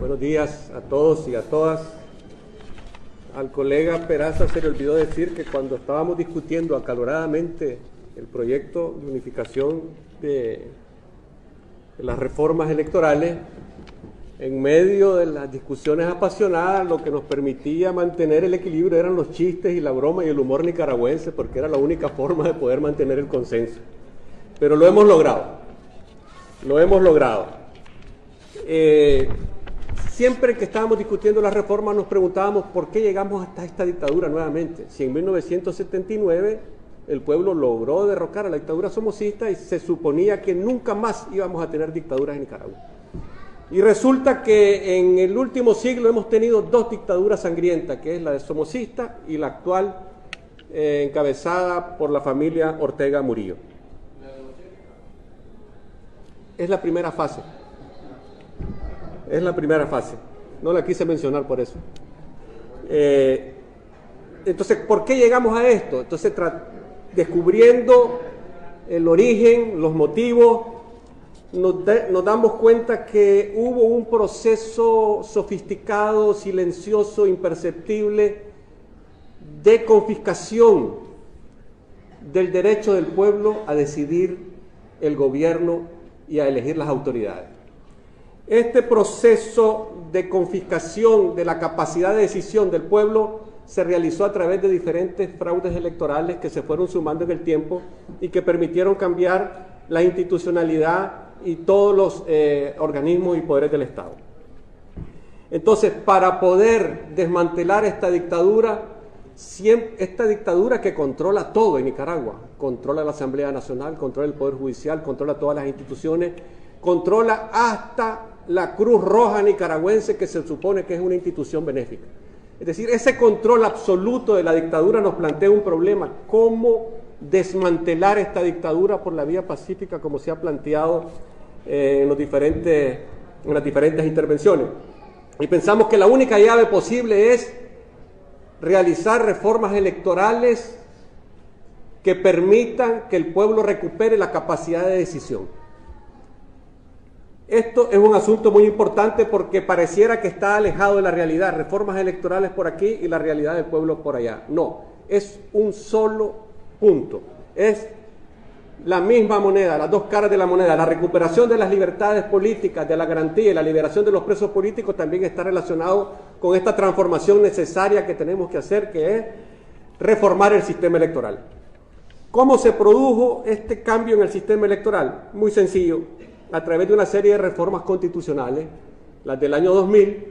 Buenos días a todos y a todas. Al colega Peraza se le olvidó decir que cuando estábamos discutiendo acaloradamente el proyecto de unificación de las reformas electorales, en medio de las discusiones apasionadas, lo que nos permitía mantener el equilibrio eran los chistes y la broma y el humor nicaragüense, porque era la única forma de poder mantener el consenso. Pero lo hemos logrado. Lo hemos logrado. Siempre que estábamos discutiendo las reformas nos preguntábamos por qué llegamos hasta esta dictadura nuevamente. Si en 1979 el pueblo logró derrocar a la dictadura somocista y se suponía que nunca más íbamos a tener dictaduras en Nicaragua. Y resulta que en el último siglo hemos tenido dos dictaduras sangrientas, que es la de somocista y la actual encabezada por la familia Ortega Murillo. Es la primera fase. Es la primera fase. No la quise mencionar por eso. Entonces, ¿por qué llegamos a esto? Entonces, descubriendo el origen, los motivos, nos damos cuenta que hubo un proceso sofisticado, silencioso, imperceptible de confiscación del derecho del pueblo a decidir el gobierno y a elegir las autoridades. Este proceso de confiscación de la capacidad de decisión del pueblo se realizó a través de diferentes fraudes electorales que se fueron sumando en el tiempo y que permitieron cambiar la institucionalidad y todos los organismos y poderes del Estado. Entonces, para poder desmantelar esta dictadura que controla todo en Nicaragua, controla la Asamblea Nacional, controla el Poder Judicial, controla todas las instituciones, controla hasta la Cruz Roja nicaragüense, que se supone que es una institución benéfica. Es decir, ese control absoluto de la dictadura nos plantea un problema: cómo desmantelar esta dictadura por la vía pacífica, como se ha planteado en las diferentes intervenciones. Y pensamos que la única llave posible es realizar reformas electorales que permitan que el pueblo recupere la capacidad de decisión. Esto es un asunto muy importante porque pareciera que está alejado de la realidad, reformas electorales por aquí y la realidad del pueblo por allá. No, es un solo punto, es la misma moneda, las dos caras de la moneda. La recuperación de las libertades políticas, de la garantía y la liberación de los presos políticos también está relacionado con esta transformación necesaria que tenemos que hacer, que es reformar el sistema electoral. ¿Cómo se produjo este cambio en el sistema electoral? Muy sencillo, a través de una serie de reformas constitucionales, las del año 2000,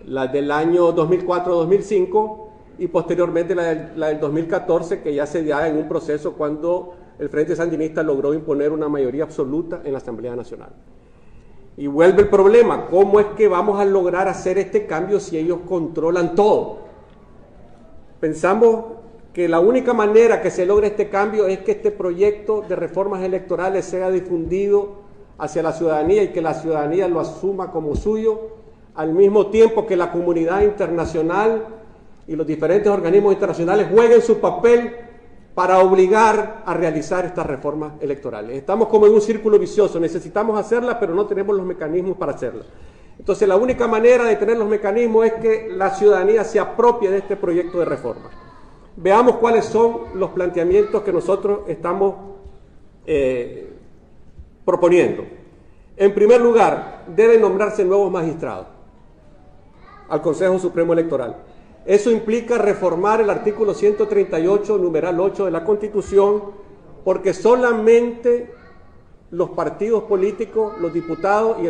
las del año 2004-2005 y posteriormente la del 2014, que ya se da en un proceso cuando el Frente Sandinista logró imponer una mayoría absoluta en la Asamblea Nacional. Y vuelve el problema: ¿cómo es que vamos a lograr hacer este cambio si ellos controlan todo? Pensamos que la única manera que se logre este cambio es que este proyecto de reformas electorales sea difundido hacia la ciudadanía y que la ciudadanía lo asuma como suyo, al mismo tiempo que la comunidad internacional y los diferentes organismos internacionales jueguen su papel para obligar a realizar estas reformas electorales. Estamos como en un círculo vicioso: necesitamos hacerlas, pero no tenemos los mecanismos para hacerlas. Entonces, la única manera de tener los mecanismos es que la ciudadanía se apropie de este proyecto de reforma. Veamos cuáles son los planteamientos que nosotros estamos proponiendo. En primer lugar, deben nombrarse nuevos magistrados al Consejo Supremo Electoral. Eso implica reformar el artículo 138, numeral 8 de la Constitución, porque solamente los partidos políticos, los diputados y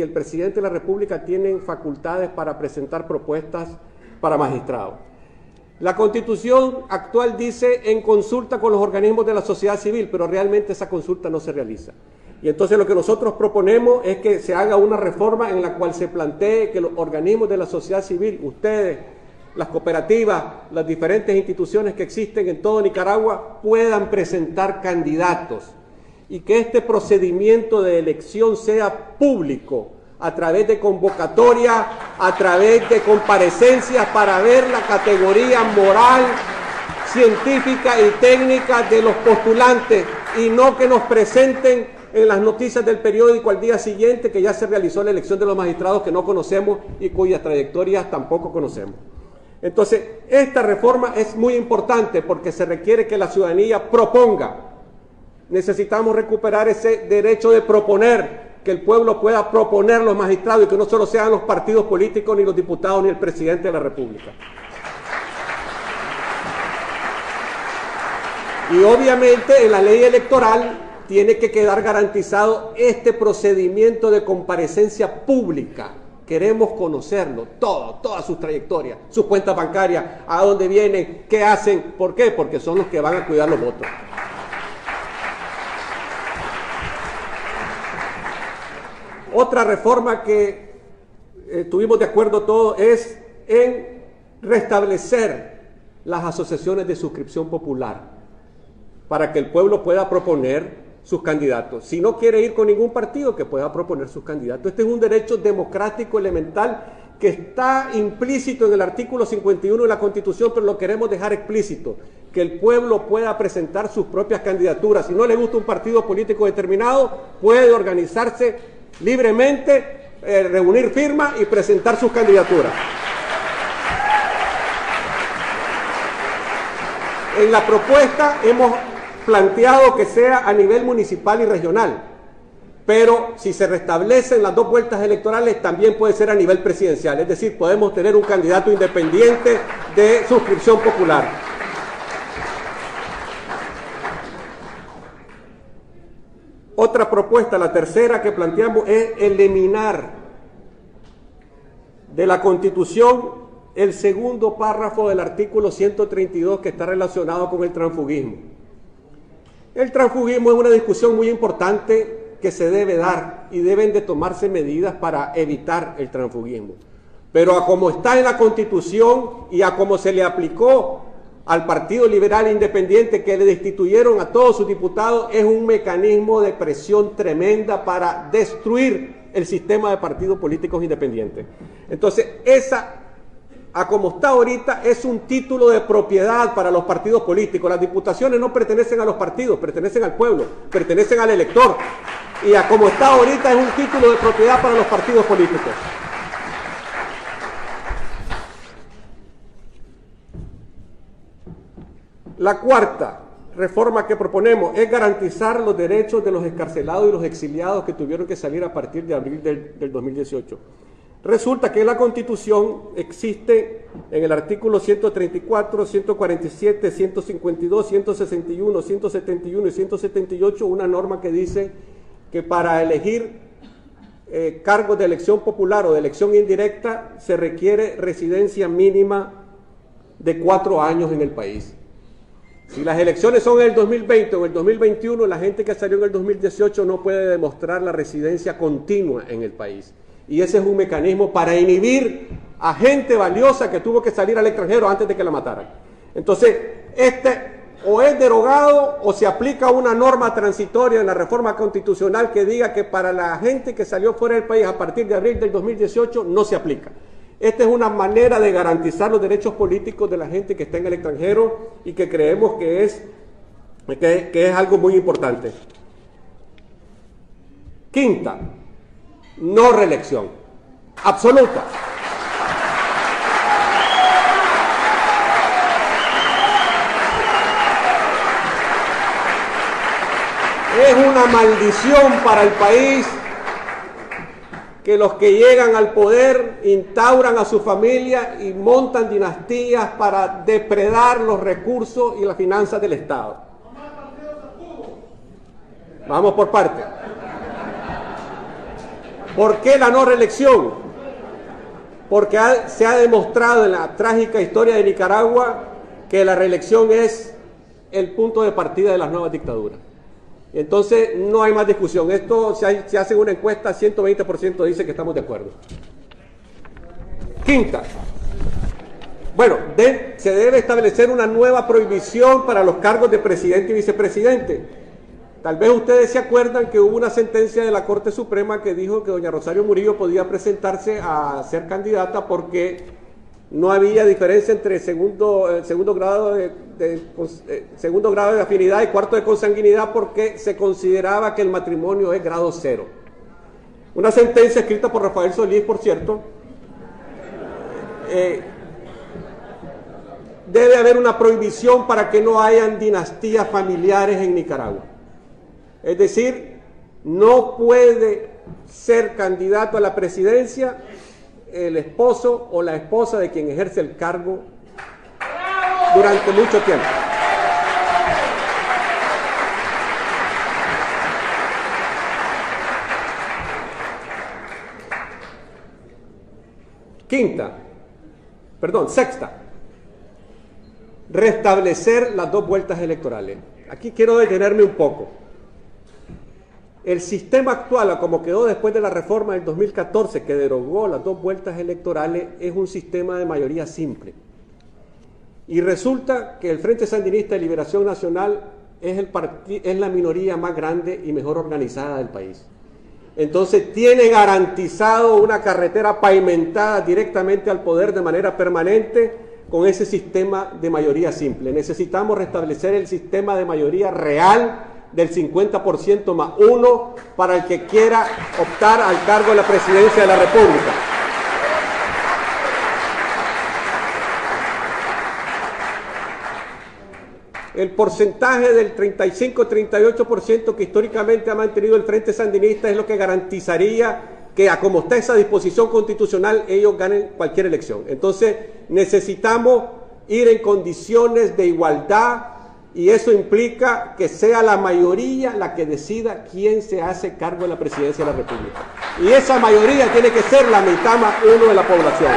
el presidente de la República tienen facultades para presentar propuestas para magistrados. La Constitución actual dice en consulta con los organismos de la sociedad civil, pero realmente esa consulta no se realiza. Y entonces lo que nosotros proponemos es que se haga una reforma en la cual se plantee que los organismos de la sociedad civil, ustedes, las cooperativas, las diferentes instituciones que existen en todo Nicaragua, puedan presentar candidatos y que este procedimiento de elección sea público, a través de convocatoria, a través de comparecencias, para ver la categoría moral, científica y técnica de los postulantes, y no que nos presenten en las noticias del periódico al día siguiente que ya se realizó la elección de los magistrados que no conocemos y cuyas trayectorias tampoco conocemos. Entonces, esta reforma es muy importante porque se requiere que la ciudadanía proponga. Necesitamos recuperar ese derecho de proponer, que el pueblo pueda proponer los magistrados y que no solo sean los partidos políticos, ni los diputados, ni el presidente de la República. Y obviamente en la ley electoral tiene que quedar garantizado este procedimiento de comparecencia pública. Queremos conocerlo, todo, todas sus trayectorias, sus cuentas bancarias, a dónde vienen, qué hacen, ¿por qué? Porque son los que van a cuidar los votos. Otra reforma que estuvimos de acuerdo todos es en restablecer las asociaciones de suscripción popular para que el pueblo pueda proponer sus candidatos. Si no quiere ir con ningún partido, que pueda proponer sus candidatos. Este es un derecho democrático elemental que está implícito en el artículo 51 de la Constitución, pero lo queremos dejar explícito, que el pueblo pueda presentar sus propias candidaturas. Si no le gusta un partido político determinado, puede organizarse libremente, reunir firmas y presentar sus candidaturas. En la propuesta hemos planteado que sea a nivel municipal y regional, pero si se restablecen las dos vueltas electorales también puede ser a nivel presidencial, es decir, podemos tener un candidato independiente de suscripción popular. Otra propuesta, la tercera que planteamos, es eliminar de la Constitución el segundo párrafo del artículo 132 que está relacionado con el transfugismo. El transfugismo es una discusión muy importante que se debe dar y deben de tomarse medidas para evitar el transfugismo. Pero a como está en la Constitución y a como se le aplicó al Partido Liberal Independiente, que le destituyeron a todos sus diputados, es un mecanismo de presión tremenda para destruir el sistema de partidos políticos independientes. Entonces, a como está ahorita, es un título de propiedad para los partidos políticos. Las diputaciones no pertenecen a los partidos, pertenecen al pueblo, pertenecen al elector. Y a como está ahorita, es un título de propiedad para los partidos políticos. La cuarta reforma que proponemos es garantizar los derechos de los excarcelados y los exiliados que tuvieron que salir a partir de abril del 2018. Resulta que en la Constitución existe en el artículo 134, 147, 152, 161, 171 y 178 una norma que dice que para elegir cargos de elección popular o de elección indirecta se requiere residencia mínima de 4 años en el país. Si las elecciones son en el 2020 o en el 2021, la gente que salió en el 2018 no puede demostrar la residencia continua en el país. Y ese es un mecanismo para inhibir a gente valiosa que tuvo que salir al extranjero antes de que la mataran. Entonces, o es derogado o se aplica una norma transitoria en la reforma constitucional que diga que para la gente que salió fuera del país a partir de abril del 2018 no se aplica. Esta es una manera de garantizar los derechos políticos de la gente que está en el extranjero y que creemos que es algo muy importante. Quinta, no reelección, absoluta. Es una maldición para el país que los que llegan al poder instauran a su familia y montan dinastías para depredar los recursos y las finanzas del Estado. Vamos por parte. ¿Por qué la no reelección? Porque se ha demostrado en la trágica historia de Nicaragua que la reelección es el punto de partida de las nuevas dictaduras. Entonces no hay más discusión. Esto se hace una encuesta, 120% dice que estamos de acuerdo. Quinta, bueno, se debe establecer una nueva prohibición para los cargos de presidente y vicepresidente. Tal vez ustedes se acuerdan que hubo una sentencia de la Corte Suprema que dijo que doña Rosario Murillo podía presentarse a ser candidata porque No había diferencia entre segundo grado segundo grado de afinidad y cuarto de consanguinidad porque se consideraba que el matrimonio es grado 0. Una sentencia escrita por Rafael Solís, por cierto. Debe haber una prohibición para que no hayan dinastías familiares en Nicaragua. Es decir, no puede ser candidato a la presidencia el esposo o la esposa de quien ejerce el cargo durante mucho tiempo. Sexta, restablecer las 2 vueltas electorales. Aquí quiero detenerme un poco. El sistema actual, como quedó después de la reforma del 2014, que derogó las 2 vueltas electorales, es un sistema de mayoría simple. Y resulta que el Frente Sandinista de Liberación Nacional es la minoría más grande y mejor organizada del país. Entonces tiene garantizado una carretera pavimentada directamente al poder de manera permanente con ese sistema de mayoría simple. Necesitamos restablecer el sistema de mayoría real del 50% más 1 para el que quiera optar al cargo de la presidencia de la República. El porcentaje del 35-38% que históricamente ha mantenido el Frente Sandinista es lo que garantizaría que, a como está esa disposición constitucional, ellos ganen cualquier elección. Entonces necesitamos ir en condiciones de igualdad y eso implica que sea la mayoría la que decida quién se hace cargo de la presidencia de la República. Y esa mayoría tiene que ser la mitad más 1 de la población.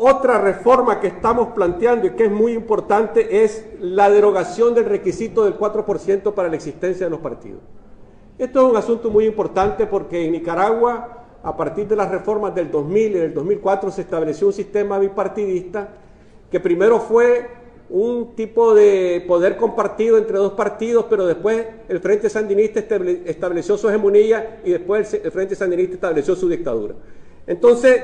Otra reforma que estamos planteando y que es muy importante es la derogación del requisito del 4% para la existencia de los partidos. Esto es un asunto muy importante porque en Nicaragua, a partir de las reformas del 2000 y del 2004, se estableció un sistema bipartidista que primero fue un tipo de poder compartido entre 2 partidos, pero después el Frente Sandinista estableció su hegemonía y después el Frente Sandinista estableció su dictadura. Entonces,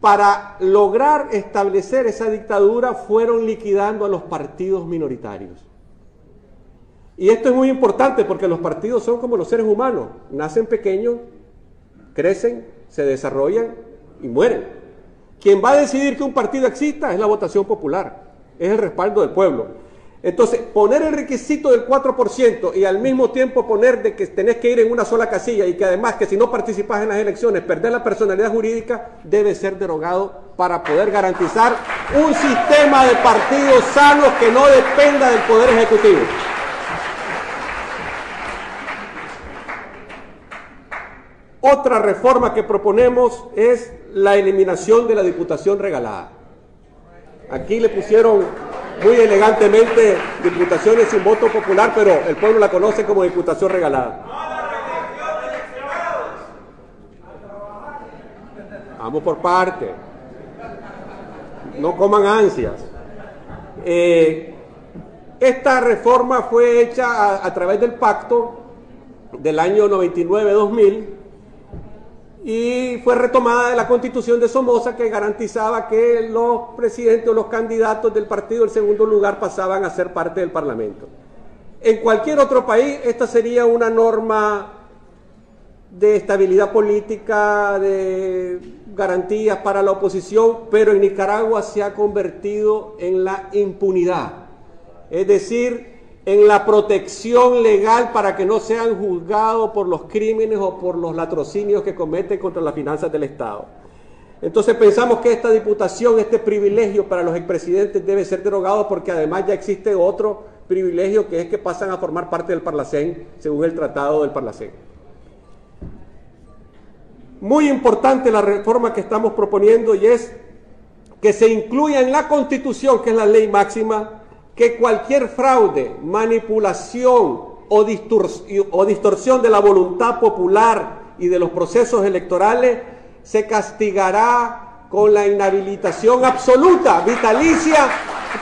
para lograr establecer esa dictadura, fueron liquidando a los partidos minoritarios. Y esto es muy importante porque los partidos son como los seres humanos, nacen pequeños, crecen, se desarrollan y mueren. Quien va a decidir que un partido exista es la votación popular, es el respaldo del pueblo. Entonces, poner el requisito del 4% y al mismo tiempo poner de que tenés que ir en una sola casilla y que además que si no participas en las elecciones perdés la personalidad jurídica, debe ser derogado para poder garantizar un sistema de partidos sanos que no dependa del Poder Ejecutivo. Otra reforma que proponemos es la eliminación de la diputación regalada. Aquí le pusieron muy elegantemente diputaciones sin voto popular, pero el pueblo la conoce como diputación regalada. Vamos por parte. No coman ansias. Esta reforma fue hecha a través del pacto del año 99-2000 y fue retomada de la Constitución de Somoza, que garantizaba que los presidentes o los candidatos del partido del segundo lugar pasaban a ser parte del Parlamento. En cualquier otro país esta sería una norma de estabilidad política, de garantías para la oposición, pero en Nicaragua se ha convertido en la impunidad, es decir, en la protección legal para que no sean juzgados por los crímenes o por los latrocinios que cometen contra las finanzas del Estado. Entonces pensamos que esta diputación, este privilegio para los expresidentes debe ser derogado porque además ya existe otro privilegio que es que pasan a formar parte del Parlacén según el Tratado del Parlacén. Muy importante la reforma que estamos proponiendo y es que se incluya en la Constitución, que es la ley máxima, que cualquier fraude, manipulación o distorsión de la voluntad popular y de los procesos electorales se castigará con la inhabilitación absoluta, vitalicia,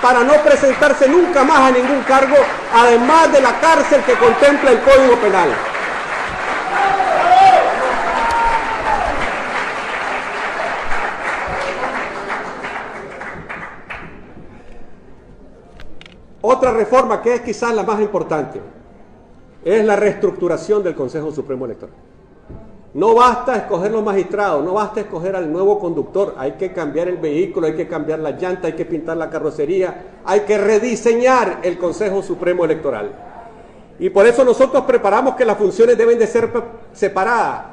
para no presentarse nunca más a ningún cargo, además de la cárcel que contempla el Código Penal. Otra reforma que es quizás la más importante es la reestructuración del Consejo Supremo Electoral. No basta escoger los magistrados, no basta escoger al nuevo conductor, hay que cambiar el vehículo, hay que cambiar la llanta, hay que pintar la carrocería, hay que rediseñar el Consejo Supremo Electoral. Y por eso nosotros preparamos que las funciones deben de ser separadas.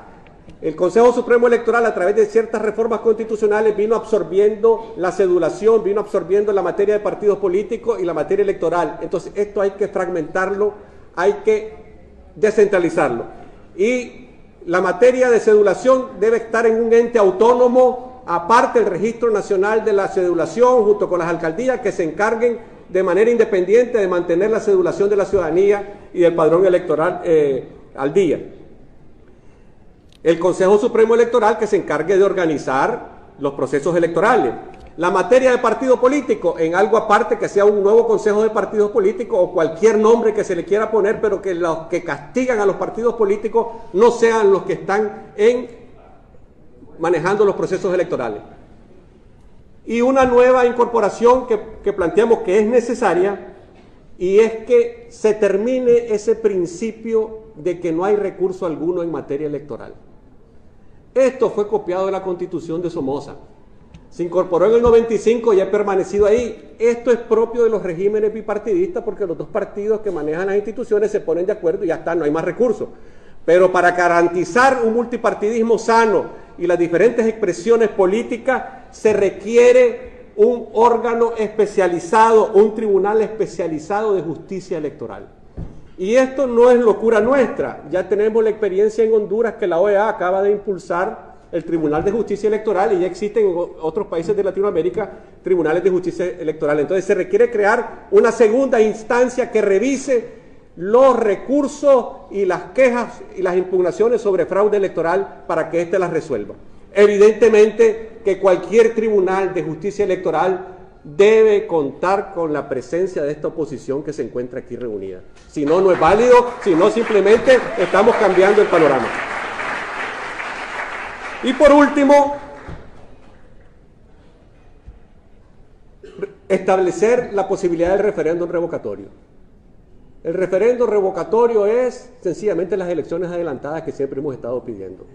El Consejo Supremo Electoral, a través de ciertas reformas constitucionales, vino absorbiendo la cedulación, vino absorbiendo la materia de partidos políticos y la materia electoral. Entonces esto hay que fragmentarlo, hay que descentralizarlo. Y la materia de cedulación debe estar en un ente autónomo, aparte del Registro Nacional de la Cedulación, junto con las alcaldías, que se encarguen de manera independiente de mantener la cedulación de la ciudadanía y del padrón electoral al día. El Consejo Supremo Electoral que se encargue de organizar los procesos electorales. La materia de partido político, en algo aparte, que sea un nuevo Consejo de Partidos Políticos o cualquier nombre que se le quiera poner, pero que los que castigan a los partidos políticos no sean los que están manejando los procesos electorales. Y una nueva incorporación que planteamos que es necesaria, y es que se termine ese principio de que no hay recurso alguno en materia electoral. Esto fue copiado de la Constitución de Somoza. Se incorporó en el 95 y ha permanecido ahí. Esto es propio de los regímenes bipartidistas porque los dos partidos que manejan las instituciones se ponen de acuerdo y ya está, no hay más recursos. Pero para garantizar un multipartidismo sano y las diferentes expresiones políticas se requiere un órgano especializado, un tribunal especializado de justicia electoral. Y esto no es locura nuestra, ya tenemos la experiencia en Honduras que la OEA acaba de impulsar el Tribunal de Justicia Electoral y ya existen en otros países de Latinoamérica tribunales de justicia electoral. Entonces se requiere crear una segunda instancia que revise los recursos y las quejas y las impugnaciones sobre fraude electoral para que éste las resuelva. Evidentemente que cualquier tribunal de justicia electoral debe contar con la presencia de esta oposición que se encuentra aquí reunida. Si no, no es válido, si no, simplemente estamos cambiando el panorama. Y por último, establecer la posibilidad del referéndum revocatorio. El referéndum revocatorio es sencillamente las elecciones adelantadas que siempre hemos estado pidiendo,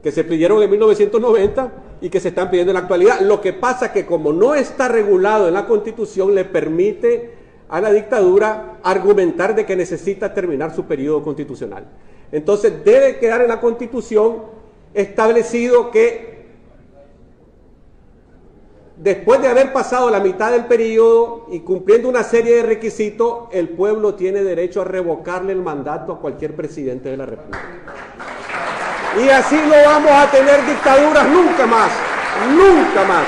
que se pidieron en 1990 y que se están pidiendo en la actualidad. Lo que pasa es que como no está regulado en la Constitución, le permite a la dictadura argumentar de que necesita terminar su periodo constitucional. Entonces debe quedar en la Constitución establecido que después de haber pasado la mitad del periodo y cumpliendo una serie de requisitos, el pueblo tiene derecho a revocarle el mandato a cualquier presidente de la República. Y así no vamos a tener dictaduras nunca más, nunca más.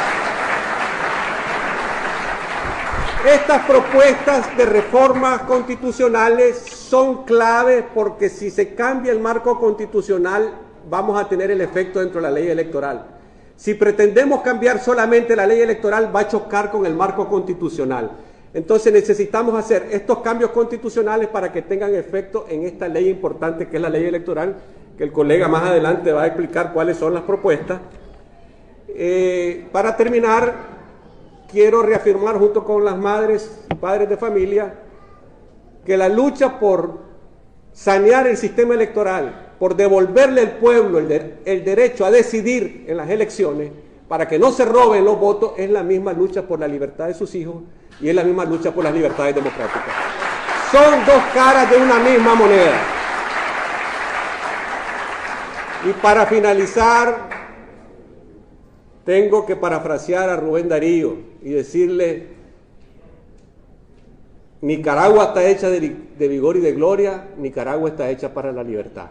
Estas propuestas de reformas constitucionales son claves porque si se cambia el marco constitucional vamos a tener el efecto dentro de la ley electoral. Si pretendemos cambiar solamente la ley electoral va a chocar con el marco constitucional. Entonces necesitamos hacer estos cambios constitucionales para que tengan efecto en esta ley importante que es la ley electoral, que el colega más adelante va a explicar cuáles son las propuestas. Para terminar, quiero reafirmar junto con las madres y padres de familia que la lucha por sanear el sistema electoral, por devolverle al pueblo el derecho a decidir en las elecciones, para que no se roben los votos, es la misma lucha por la libertad de sus hijos y es la misma lucha por las libertades democráticas. Son dos caras de una misma moneda. Y para finalizar, tengo que parafrasear a Rubén Darío y decirle: Nicaragua está hecha de vigor y de gloria, Nicaragua está hecha para la libertad.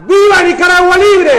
¡Viva Nicaragua libre!